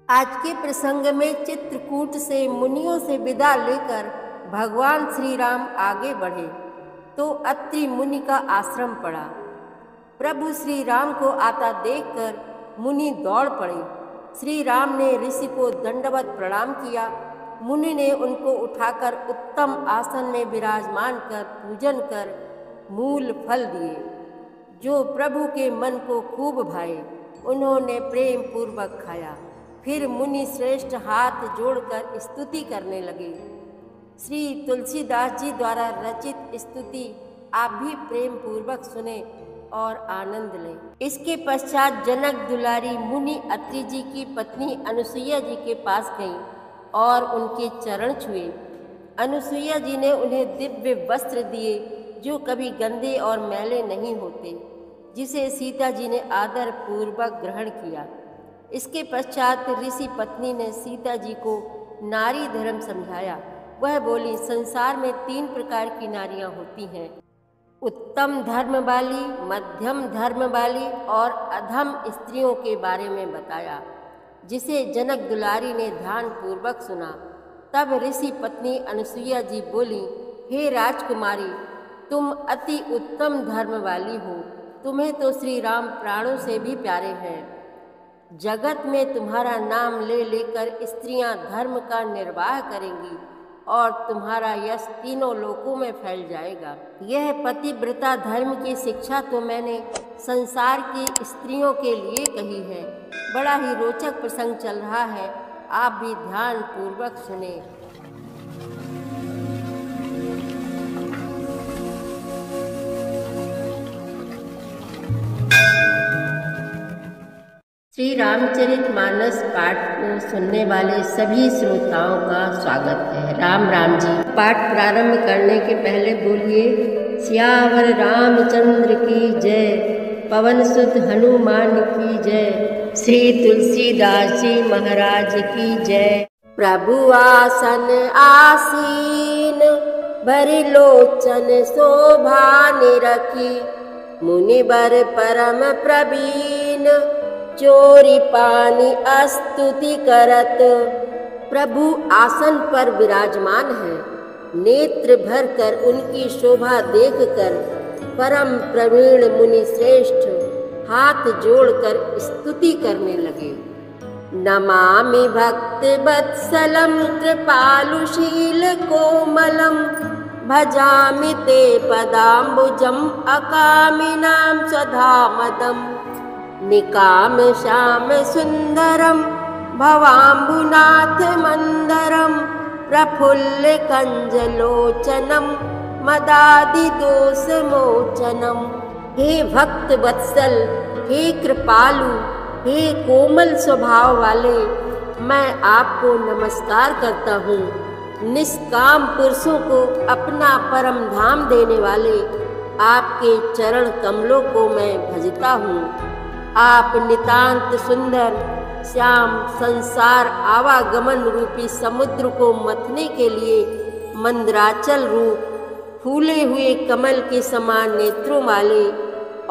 आज के प्रसंग में चित्रकूट से मुनियों से विदा लेकर भगवान श्री राम आगे बढ़े तो अत्रि मुनि का आश्रम पड़ा। प्रभु श्री राम को आता देखकर मुनि दौड़ पड़े। श्री राम ने ऋषि को दंडवत प्रणाम किया। मुनि ने उनको उठाकर उत्तम आसन में विराजमान कर पूजन कर मूल फल दिए, जो प्रभु के मन को खूब भाए। उन्होंने प्रेम पूर्वक खाया। फिर मुनि श्रेष्ठ हाथ जोड़कर स्तुति करने लगे। श्री तुलसीदास जी द्वारा रचित स्तुति आप भी प्रेम पूर्वक सुने और आनंद लें। इसके पश्चात जनक दुलारी मुनि अत्रि जी की पत्नी अनुसुईया जी के पास गईं और उनके चरण छुए। अनुसुईया जी ने उन्हें दिव्य वस्त्र दिए जो कभी गंदे और मैले नहीं होते, जिसे सीता जी ने आदर पूर्वक ग्रहण किया। इसके पश्चात ऋषि पत्नी ने सीता जी को नारी धर्म समझाया। वह बोली, संसार में 3 प्रकार की नारियां होती हैं, उत्तम धर्म वाली, मध्यम धर्म वाली और अधम स्त्रियों के बारे में बताया, जिसे जनक दुलारी ने ध्यान पूर्वक सुना। तब ऋषि पत्नी अनुसुईया जी बोली, हे राजकुमारी, तुम अति उत्तम धर्म वाली हो। तुम्हें तो श्री राम प्राणों से भी प्यारे हैं। जगत में तुम्हारा नाम ले लेकर स्त्रियां धर्म का निर्वाह करेंगी और तुम्हारा यश तीनों लोकों में फैल जाएगा। यह पतिव्रता धर्म की शिक्षा तो मैंने संसार की स्त्रियों के लिए कही है। बड़ा ही रोचक प्रसंग चल रहा है, आप भी ध्यान पूर्वक सुने। श्री रामचरितमानस पाठ को सुनने वाले सभी श्रोताओं का स्वागत है। राम राम जी। पाठ प्रारंभ करने के पहले बोलिए, सियावर रामचंद्र की जय, पवन सुत हनुमान की जय, श्री तुलसीदास जी महाराज की जय। प्रभु आसन आसीन, भरी लोचन शोभा निरखी, मुनिवर परम प्रवीण, चोरी पानी स्तुति करत। प्रभु आसन पर विराजमान है। नेत्र भर कर उनकी शोभा देखकर परम प्रवीण मुनि श्रेष्ठ हाथ जोड़कर स्तुति करने लगे। नमामि भक्ति वत्सलम कृपालुशील कोमलम, भजामि ते पदाम्बुजम अकामिनां स्वधामदम्, निकाम श्याम सुंदरम भवाम्बुनाथ मंदरम, प्रफुल्ल कंजलोचनम मदादि दोष मोचनम। हे भक्त वत्सल, हे कृपालु, हे कोमल स्वभाव वाले, मैं आपको नमस्कार करता हूँ। निष्काम पुरुषों को अपना परम धाम देने वाले आपके चरण कमलों को मैं भजता हूँ। आप नितांत सुंदर श्याम संसार आवागमन रूपी समुद्र को मथने के लिए मंदराचल रूप फूले हुए कमल के समान नेत्रों वाले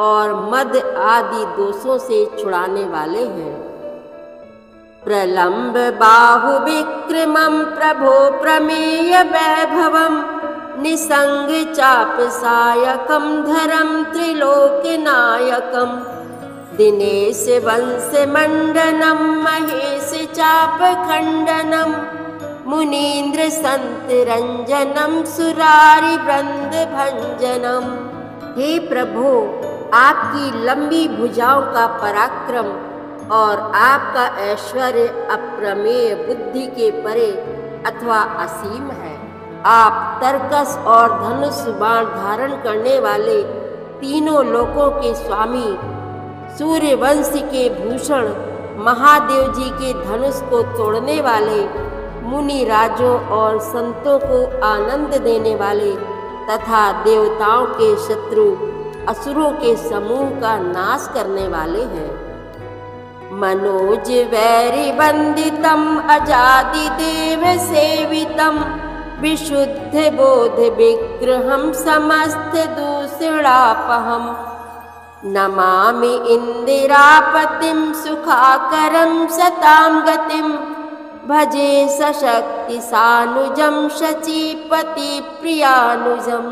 और मद आदि दोषों से छुड़ाने वाले हैं। प्रलंब बाहु विक्रमं प्रभो प्रमेय वैभवं, निसंग चाप सायकं धरं त्रिलोकनायकं, दिनेश वंश मंडनम महेश चाप खंडनम, मुनीन्द्र संत रंजनम सुरारि वृंद भंजनम। हे प्रभु, आपकी लंबी भुजाओं का पराक्रम और आपका ऐश्वर्य अप्रमेय, बुद्धि के परे अथवा असीम है। आप तरकस और धनुष बाण धारण करने वाले तीनों लोकों के स्वामी, सूर्यवंश के भूषण, महादेव जी के धनुष को तोड़ने वाले, मुनि राजों और संतों को आनंद देने वाले तथा देवताओं के शत्रु असुरों के समूह का नाश करने वाले हैं। मनोज वैरि वंदितम अजादि देव सेवितम, विशुद्ध बोध विग्रहम समस्त दूषणापहम, नमामि इंदिरापतिं सुखाकरं सतां गतिं भजे सशक्ति सानुजं शचीपति प्रियानुजम।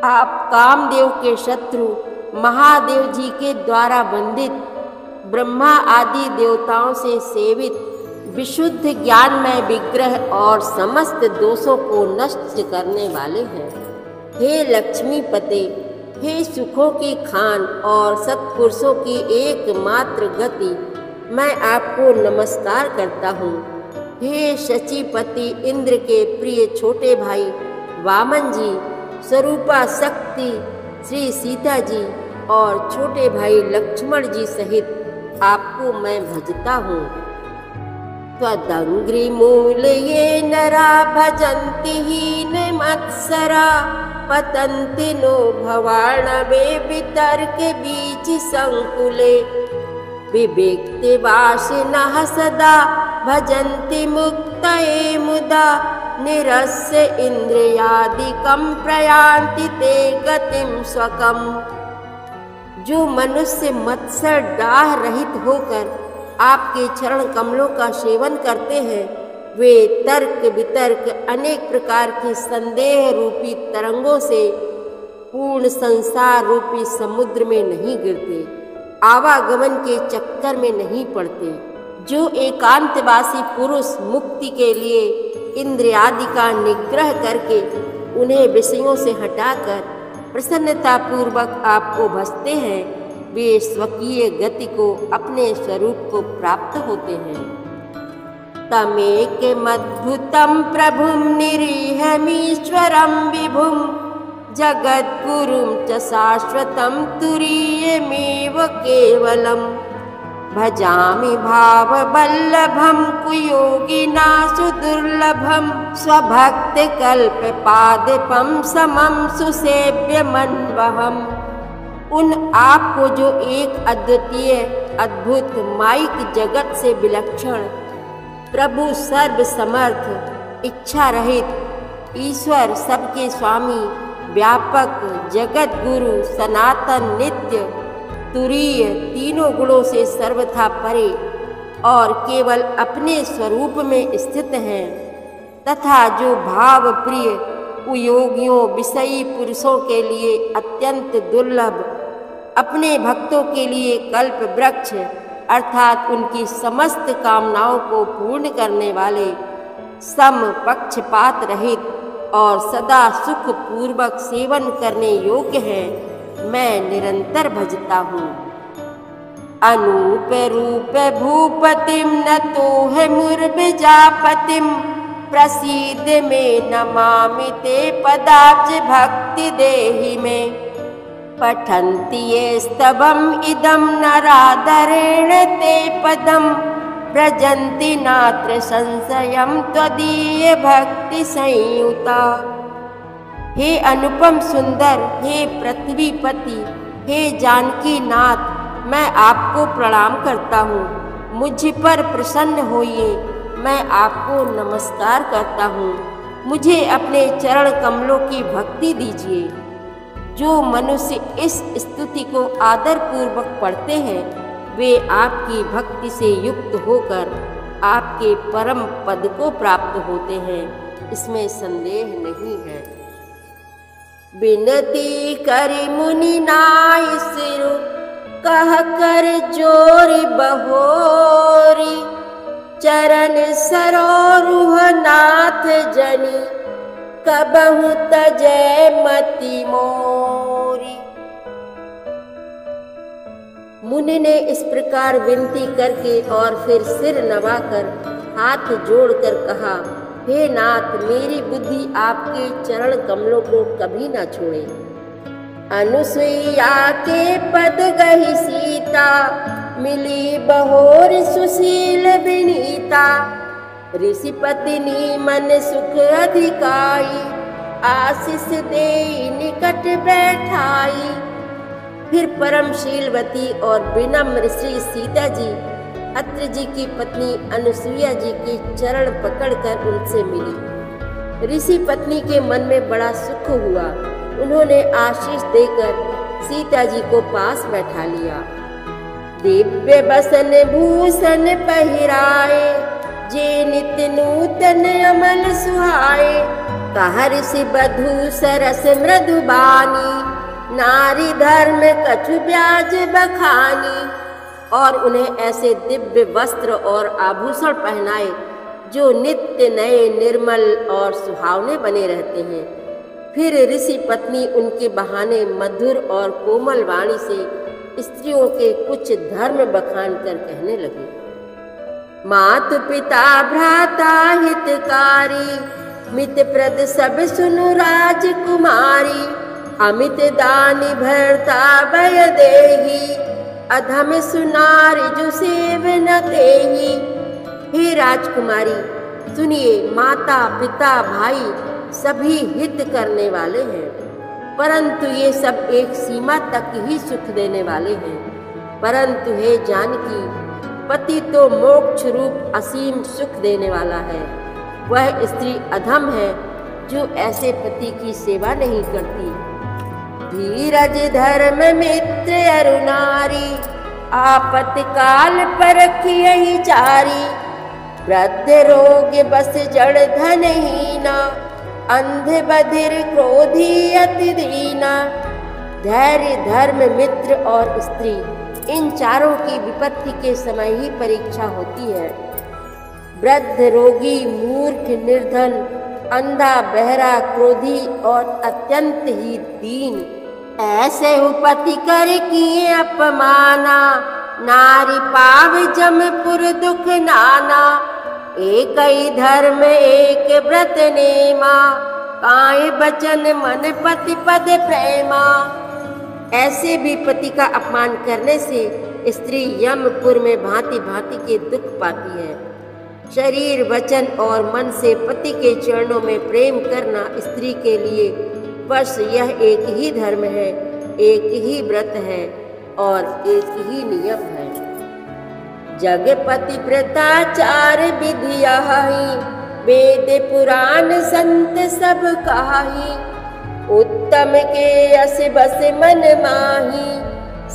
आप कामदेव के शत्रु महादेव जी के द्वारा बंधित, ब्रह्मा आदि देवताओं से सेवित विशुद्ध ज्ञानमय विग्रह और समस्त दोषों को नष्ट करने वाले हैं। हे लक्ष्मीपते, हे सुखों की खान और सत्पुरुषों की एकमात्र गति, मैं आपको नमस्कार करता हूँ। हे शचीपति, इंद्र के प्रिय छोटे भाई वामन जी, स्वरूपा शक्ति श्री सीता जी और छोटे भाई लक्ष्मण जी सहित आपको मैं भजता हूँ। त्वदङ्घ्रिमूले नरा भजन्ति हीन मत्सरा पतन्ति नो भवार्णवे वितर्क बीज संकुले विवेक्ति वासिनः सदा भजन्ति मुक्तये मुदा निरस्य इंद्रियादिकं प्रयान्ति ते गतिं स्वकम्। जो मनुष्य मत्सर डाह रहित होकर आपके चरण कमलों का सेवन करते हैं, वे तर्क वितर्क अनेक प्रकार की संदेह रूपी तरंगों से पूर्ण संसार रूपी समुद्र में नहीं गिरते, आवागमन के चक्कर में नहीं पड़ते। जो एकांतवासी पुरुष मुक्ति के लिए इंद्रियादि का निग्रह करके उन्हें विषयों से हटाकर प्रसन्नता पूर्वक आपको भजते हैं, वे स्वकीय गति को, अपने स्वरूप को प्राप्त होते हैं। तमेकमद्भुतं प्रभुं निरीहमीश्वरं विभुं जगद्गुरुं च शाश्वतं तुरीयमेव केवलम्। भजामि भाववल्लभं कुयोगिना सुदुर्लभं स्वभक्तिकल्पपादपं समं सुसेव्यमन्वहम्। उन आप को जो एक अद्वितीय अद्भुत माइक जगत से विलक्षण प्रभु सर्व समर्थ इच्छा रहित ईश्वर सबके स्वामी व्यापक जगत गुरु सनातन नित्य तुरीय तीनों गुणों से सर्वथा परे और केवल अपने स्वरूप में स्थित हैं तथा जो भाव प्रिय कुयोगियों विषयी पुरुषों के लिए अत्यंत दुर्लभ, अपने भक्तों के लिए कल्प वृक्ष अर्थात उनकी समस्त कामनाओं को पूर्ण करने वाले, सम पक्षपात रहित और सदा सुख पूर्वक सेवन करने योग्य है, मैं निरंतर भजता हूँ। अनूप रूप भूपतिम नतोह मुर्बिजापतिम प्रसीद में नमामि ते पदाब्ज भक्ति देहि में। पठन्ति ये स्तवम् इदं नरादरेण ते पदं व्रजन्ति नात्र संशयं त्वदीय भक्ति संयुता। हे अनुपम सुंदर, हे पृथ्वीपति, हे जानकी नाथ, मैं आपको प्रणाम करता हूँ। मुझ पर प्रसन्न होइए, मैं आपको नमस्कार करता हूँ। मुझे अपने चरण कमलों की भक्ति दीजिए। जो मनुष्य इस स्तुति को आदर पूर्वक पढ़ते हैं, वे आपकी भक्ति से युक्त होकर आपके परम पद को प्राप्त होते हैं, इसमें संदेह नहीं है। बिनती करि मुनि नाय सिरु कह कर जोरि बहोरी चरण सरोरुह नाथ जनी कबहु तजय मति मोरी। मुनि ने इस प्रकार विनती करके और फिर सिर नवाकर हाथ जोड़कर कहा, हे नाथ, मेरी बुद्धि आपके चरण कमलों को कभी न छोड़े। अनुसुईया के पद गहि सीता मिली बहोर सुशील विनीता। ऋषि पत्नी मन सुख अधिकाई आशीष दे निकट बैठाई। फिर परमशीलवती और विनम्र श्री सीता जी अत्रि जी की पत्नी अनुसुईया जी के चरण पकड़कर उनसे मिली। ऋषि पत्नी के मन में बड़ा सुख हुआ। उन्होंने आशीष देकर सीता जी को पास बैठा लिया। दिव्य बसन भूषण पहिराए, जे नित नूतन अमल सुहाए। कहर्षि बधू सरस मृदुबानी, नारी धर्म कछु ब्याज बखानी। और उन्हें ऐसे दिव्य वस्त्र और आभूषण पहनाए जो नित्य नए, निर्मल और सुहावने बने रहते हैं। फिर ऋषि पत्नी उनके बहाने मधुर और कोमल वाणी से स्त्रियों के कुछ धर्म बखान कर कहने लगे। मातु पिता भ्राता हितकारी, मित प्रद सब सुनु राजकुमारी। अमित दानी भरता भय देही, अधम सुनारी जो सेव न तेही। हे राजकुमारी, सुनिए, माता पिता भाई सभी हित करने वाले हैं, परंतु ये सब एक सीमा तक ही सुख देने वाले हैं। परंतु हे जानकी, पति तो मोक्ष रूप असीम सुख देने वाला है। वह स्त्री अधम है जो ऐसे पति की सेवा नहीं करती। धीरज धर्म मित्र अरुनारी, आपत काल परखियहि चारी। वृद्ध रोग बस जड़ धनहीना, अंध बधिर क्रोधी अति दीना। धैर्य धर्म मित्र और स्त्री, इन चारों की विपत्ति के समय ही परीक्षा होती है। वृद्ध रोगी मूर्ख निर्धन, अंधा बहरा क्रोधी और अत्यंत ही दीन, ऐसे उपति कर किए अपमाना। नारी पाव जमपुर दुख नाना, एक ही धर्म एक व्रत नेमा। काय बचन मन पति पद प्रेमा। ऐसे भी पति का अपमान करने से स्त्री यमपुर में भांति भांति के दुख पाती है। शरीर वचन और मन से पति के चरणों में प्रेम करना स्त्री के लिए बस यह एक ही धर्म है, एक ही व्रत है और एक ही नियम है। जगपति व्रताचार विधि यही, वेद पुराण संत सब कहाही। उत्तम के यस बस मन माही,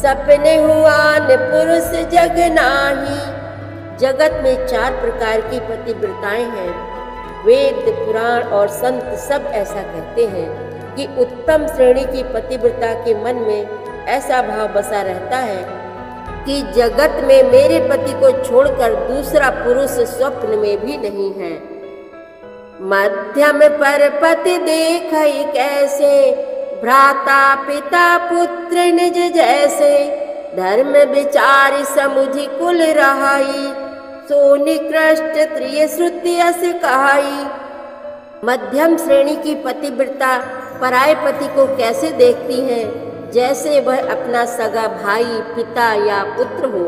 सपने हुआन पुरुष जग नाही। जगत में 4 प्रकार की पतिव्रताएं हैं। वेद पुराण और संत सब ऐसा कहते हैं कि उत्तम श्रेणी की पतिव्रता के मन में ऐसा भाव बसा रहता है कि जगत में मेरे पति को छोड़कर दूसरा पुरुष स्वप्न में भी नहीं है। मध्यम पर पति देखई कैसे, भ्राता पिता पुत्र निज जैसे। धर्म विचार समुझि कुल रहाई, सो निकृष्ट त्रिय श्रुति अस कहाई। मध्यम श्रेणी की पतिव्रता पराये पति को कैसे देखती है, जैसे वह अपना सगा भाई, पिता या पुत्र हो,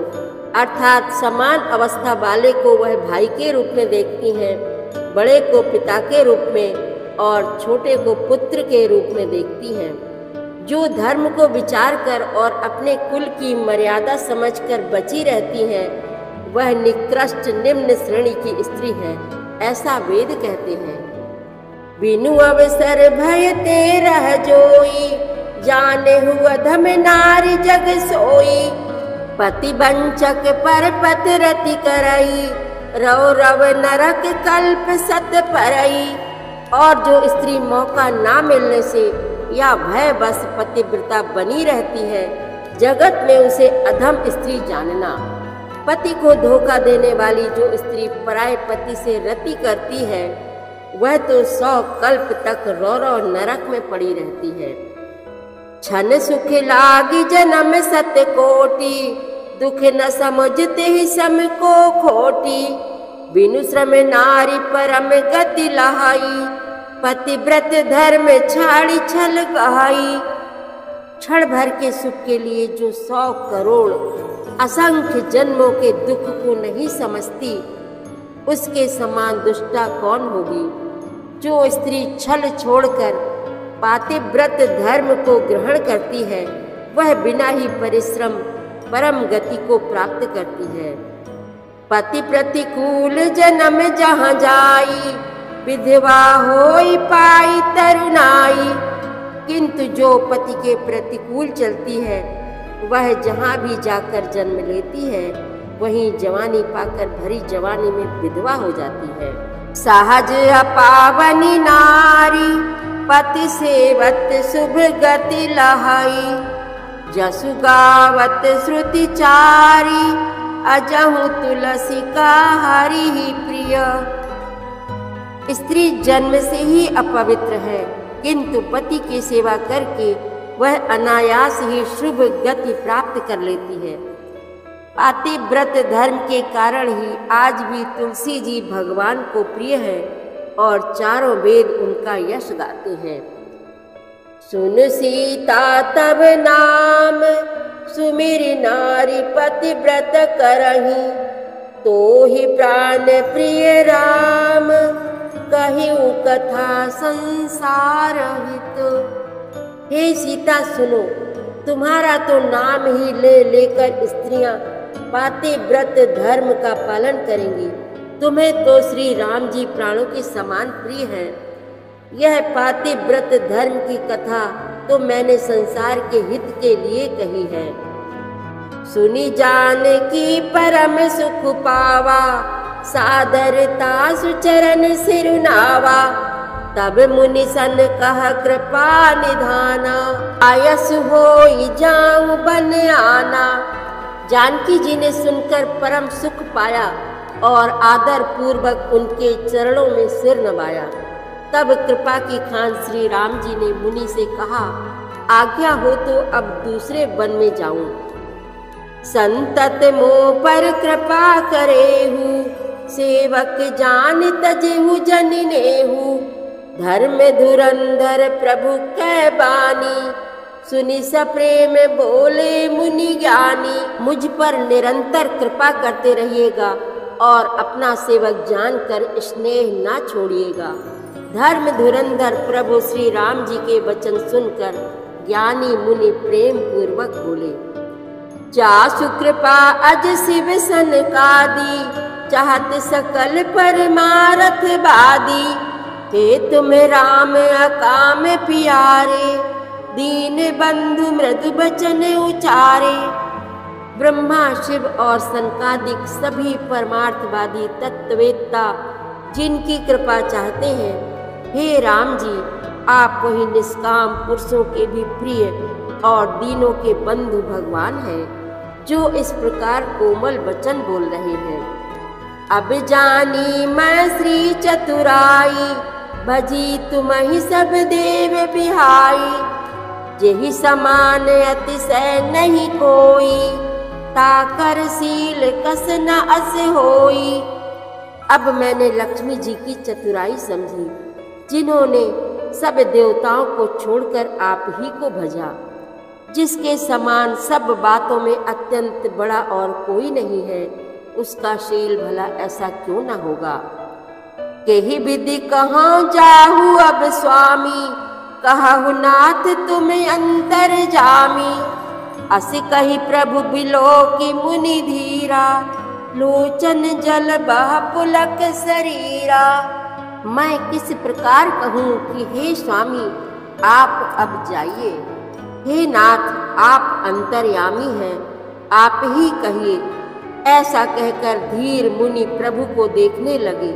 अर्थात समान अवस्था वाले को वह भाई के रूप में देखती हैं, बड़े को पिता के रूप में और छोटे को पुत्र के रूप में देखती हैं। जो धर्म को विचार कर और अपने कुल की मर्यादा समझकर बची रहती है, वह निकृष्ट निम्न श्रेणी की स्त्री है, ऐसा वेद कहते हैं। बिनु अवसर भय ते रह जोई, जाने हुआ धम नारी जग सोई। पति वंचक पर पत रति करई, रव रव नरक कल्प सत परई। और जो स्त्री मौका ना मिलने से या भय बस पतिव्रता बनी रहती है, जगत में उसे अधम स्त्री जानना। पति को धोखा देने वाली जो स्त्री पराये पति से रति करती है, वह तो 100 कल्प तक रौरव नरक में पड़ी रहती है। छन सुख लागी जन्म सत कोटि, दुख न समझते ही सम को खोटी। बिनु श्रम नारी परम गति लहाई, पतिव्रत धर्म छाड़ी छल गहाई। क्षण भर के सुख के लिए जो 100 करोड़ असंख्य जन्मों के दुख को नहीं समझती, उसके समान दुष्टा कौन होगी। जो स्त्री छल छोड़कर पातिव्रत धर्म को ग्रहण करती है, वह बिना ही परिश्रम परम गति को प्राप्त करती है। पति प्रतिकूल जन्म जहाँ जाई, विधवा होई पाई तरुणाई। किंतु जो पति के प्रतिकूल चलती है वह जहाँ भी जाकर जन्म लेती है वहीं जवानी पाकर भरी जवानी में विधवा हो जाती है। सहज अपावनी नारी पति सेवत शुभ गति लहाई, जसु गावत श्रुति चारी अजहु तुलसी का हरि ही प्रिय। स्त्री जन्म से ही अपवित्र है, किंतु पति की सेवा करके वह अनायास ही शुभ गति प्राप्त कर लेती है। पातिव्रत धर्म के कारण ही आज भी तुलसी जी भगवान को प्रिय है और चारों वेद उनका यश गाते हैं। सुन सीता तब नाम सुमिर नारी पतिव्रत करही, तो ही प्राण प्रिय राम कहिउ कथा संसार हित। हे सीता सुनो, तुम्हारा तो नाम ही ले लेकर स्त्रियां पातिव्रत धर्म का पालन करेंगी। तुम्हें तो श्री राम जी प्राणों के समान प्रिय हैं। यह पातिव्रत धर्म की कथा तो मैंने संसार के हित के लिए कही है। सुनी जान की परम सुख पावा, सादरता सुचरण सिरुनावा। तब मुनि सन कह कृपा निधाना, आयस होई जाऊं बन आना। जानकी जी ने सुनकर परम सुख पाया और आदर पूर्वक उनके चरणों में सिर नवाया। तब कृपा की खान श्री राम जी ने मुनि से कहा, आज्ञा हो तो अब दूसरे वन में जाऊं। संतत मोह पर कृपा करेहु, सेवक जान तजेहु जन नेहु। धर्म धुरंधर प्रभु कै बानी, सुनि सप्रेम बोले मुनि ज्ञानी। मुझ पर निरंतर कृपा करते रहिएगा और अपना सेवक जानकर स्नेह ना छोड़िएगा। धर्म धुरंधर प्रभु श्री राम जी के वचन सुनकर ज्ञानी मुनि प्रेम पूर्वक बोले, जासु कृपा अज शिव सन कादी, चाहत सकल परमारथ बादी। हे तुम राम अकाम प्यारे, दीन बंधु मृदु बचन उचारे। ब्रह्मा शिव और सनकादिक सभी परमार्थवादी तत्ववेत्ता जिनकी कृपा चाहते हैं, हे राम जी आप वही निष्काम पुरुषों के भी प्रिय और दीनों के बंधु भगवान हैं, जो इस प्रकार कोमल वचन बोल रहे हैं। अब जानी मैं श्री चतुराई, भजी तुम्हि सब देव बिहाई। जेहि समान अतिशय नहीं कोई, ताकर शील कस न अस होई। अब मैंने लक्ष्मी जी की चतुराई समझी, जिन्होंने सब देवताओं को छोड़कर आप ही को भजा। जिसके समान सब बातों में अत्यंत बड़ा और कोई नहीं है, उसका शील भला ऐसा क्यों न होगा। केहि विधि कहाँ जाहु अब स्वामी, कहु नाथ तुम्हें अंतर जामी। अस कही प्रभु बिलो की मुनि धीरा, लोचन जल बह पुलक शरीरा। मैं किस प्रकार कहूँ कि हे स्वामी आप अब जाइए। हे नाथ आप अंतर्यामी हैं, आप ही कहिए। ऐसा कहकर धीर मुनि प्रभु को देखने लगे।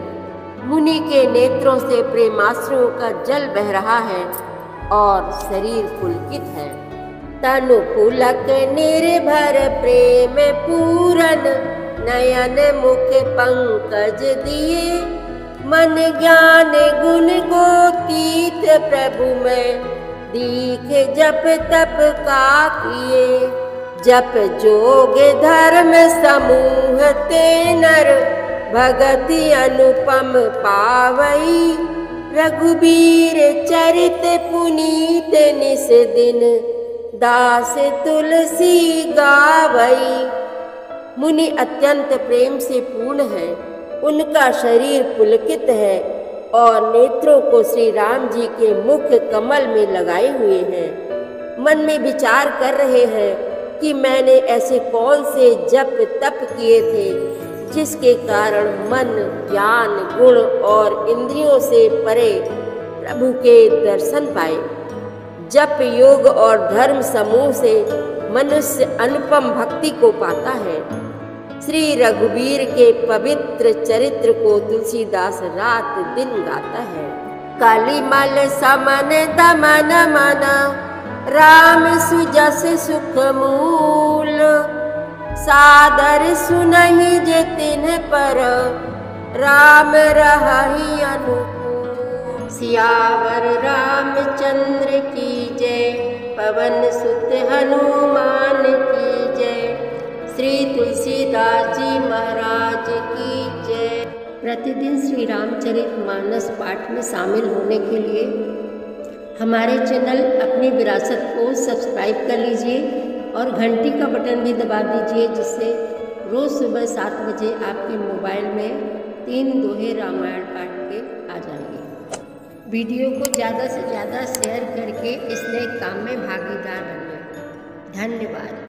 मुनि के नेत्रों से प्रेमाश्रुओं का जल बह रहा है और शरीर पुलकित है। तनु पुलक निर्भर प्रेम पूरन, नयन मुख पंकज दिए। मन ज्ञान गुण गोतीत प्रभु में, दीख जप तप का किए। जप जोग धर्म समूह ते नर, भगति अनुपम पावई। रघुबीर चरित पुनीत निस दिन, दास तुलसी गावई। मुनि अत्यंत प्रेम से पूर्ण है, उनका शरीर पुलकित है और नेत्रों को श्री राम जी के मुख कमल में लगाए हुए हैं। मन में विचार कर रहे हैं कि मैंने ऐसे कौन से जप तप किए थे जिसके कारण मन ज्ञान गुण और इंद्रियों से परे प्रभु के दर्शन पाए। जप योग और धर्म समूह से मनुष्य अनुपम भक्ति को पाता है। श्री रघुवीर के पवित्र चरित्र को तुलसीदास रात दिन गाता है। काली मल समन दमन मन राम सुजस सुख मूल, सादर सुनहि जे तिन्ह पर राम रहहि अनुकूल। सियावर रामचंद्र की जय, पवन सुत हनुमान की जय, श्री तुलसीदास जी महाराज की जय। प्रतिदिन श्री रामचरितमानस पाठ में शामिल होने के लिए हमारे चैनल अपनी विरासत को सब्सक्राइब कर लीजिए और घंटी का बटन भी दबा दीजिए, जिससे रोज़ सुबह 7 बजे आपके मोबाइल में 3 दोहे रामायण पाठ के आ जाएंगे। वीडियो को ज़्यादा से ज़्यादा शेयर करके इस नए काम में भागीदार बनिए। धन्यवाद।